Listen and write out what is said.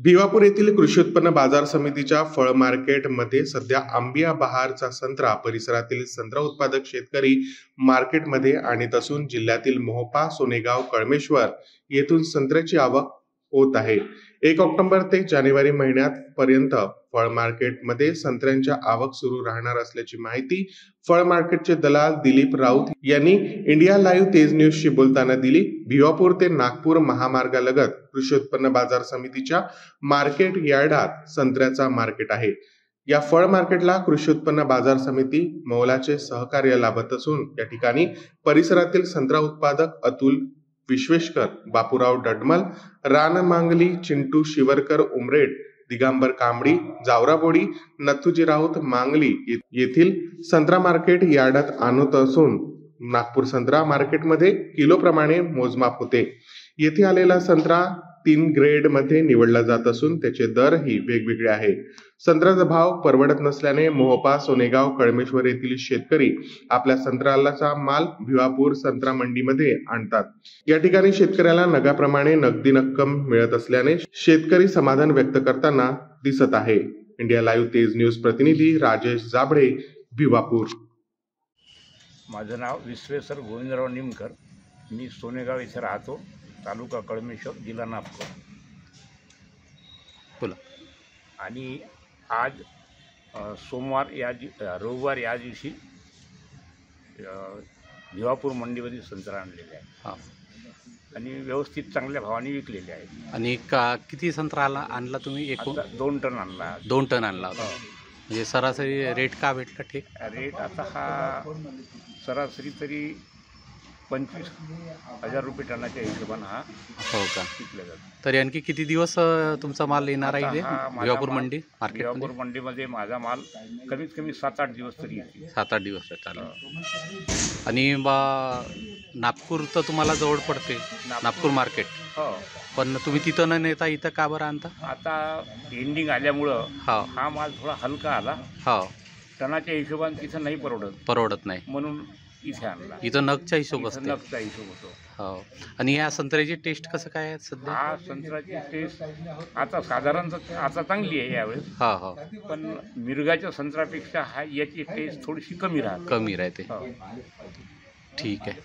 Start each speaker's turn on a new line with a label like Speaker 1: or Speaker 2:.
Speaker 1: भिवापूर येथील कृषी उत्पन्न बाजार समितीच्या फळ मार्केटमध्ये सध्या आंबिया बहारचा संत्रा परिसरातील संत्रा उत्पादक शेतकरी मार्केटमध्ये आणत असून जिल्ह्यातील मोहोपा, सोनेगाव, कळमेश्वर येथून संत्र्याची आवक होत आहे। 1 ऑक्टोबर ते जानेवारी महिन्यात पर्यंत फळ मार्केटमध्ये संत्र्यांच्या आवक सुरू राहणार असल्याची माहिती फळ मार्केटचे दलाल दिलीप राऊत यांनी इंडिया लाईव्ह तेज न्यूजशी बोलताना दिली। भिवापूर ते नागपूर महामार्गालगत कृषी उत्पन्न बाजार समितीच्या मार्केट यार्डात संत्र्याचा मार्केट आहे। या फळ मार्केटला कृषी उत्पन्न बाजार समिती मोलाचे सहकार्य लाभत असून या ठिकाणी परिसरातील संत्रा उत्पादक अतुल विश्वेश्वर, बापूराव डडमल, रानमांगली, चिंटू शिवरकर उमरेड, दिगंबर कांबडी, जावराबोडी, नथुजी राऊत मांगली येथील संत्रा मार्केट यार्डात आणत असून नागपूर संत्रा मार्केटमध्ये किलोप्रमाणे मोजमाप होते। येथे आलेला संत्रा 3 ग्रेड मध्ये निवडला जात असून त्याचे दरही वेगवेगळे आहे। संत्र्याचा भाव परवडत नसल्याने मोहोपा, सोनेगाव, कळमेश्वर येथील शेतकरी आपल्या संत्र्याचा माल भिवापूर संत्रा मंडीमध्ये आणतात। या ठिकाणी शेतकऱ्याला नगाप्रमाणे नगदी रक्कम मिळत असल्याने शेतकरी समाधान व्यक्त करताना दिसत आहे। इंडिया लाईव्ह तेज न्यूज प्रतिनिधी राजेश जाबळे, भिवापूर।
Speaker 2: माझं नाव विश्वेश्वर गोविंदराव निमकर, मी सोनेगाव येथे राहतो, तालुका कळमेश्वर, जिल्हा नागपूर।
Speaker 3: बोला।
Speaker 2: आणि आज रविवार या दिवशी भिवापूर मंडीमध्ये संत्रा आणलेले आहे।
Speaker 3: हां।
Speaker 2: आणि व्यवस्थित चांगल्या भावाने विकलेले आहे।
Speaker 3: आणि किती संत्रा आणला तुम्ही? एकूण
Speaker 2: 2 टन आणला।
Speaker 3: 2 टन आणला होता। म्हणजे सरासरी रेट का भेटला? ठीक
Speaker 2: रेट आता हा सरासरी तरी 25,000 रुपये टनाच्या हिशोबाने हा
Speaker 3: हो का
Speaker 2: विकला जातो।
Speaker 3: तरी आणखी किती दिवस तुमचा माल येणार आहे भिवापूर मंडी मार्केट?
Speaker 2: भिवापूर मंडीमध्ये माझा माल कमीत कमी 7-8 दिवस तरी येते।
Speaker 3: 7-8 दिवस चालेल। आणि नागपूर तर तुम्हाला जवळ पडते, नागपूर मार्केट।
Speaker 2: हो,
Speaker 3: पण तुम्ही तिथं न नेता इथं का बरं आणता?
Speaker 2: आता एंडिंग आल्यामुळं हा माल थोडा हलका आला।
Speaker 3: हो,
Speaker 2: टनाच्या हिशोबाने तिथं नाही
Speaker 3: परवडत नाही,
Speaker 2: म्हणून इथे आणला।
Speaker 3: इथं नगचा हिशोब असतो।
Speaker 2: नगचा हिशोब होतो।
Speaker 3: हो। आणि या संत्र्याची टेस्ट कसं काय आहे सध्या?
Speaker 2: हा संत्र्याची टेस्ट आता साधारणतः आता चांगली आहे यावेळेस।
Speaker 3: हो हो।
Speaker 2: पण मिरगाच्या संत्र्यापेक्षा याची टेस्ट थोडीशी कमी राहते।
Speaker 3: ठीक आहे।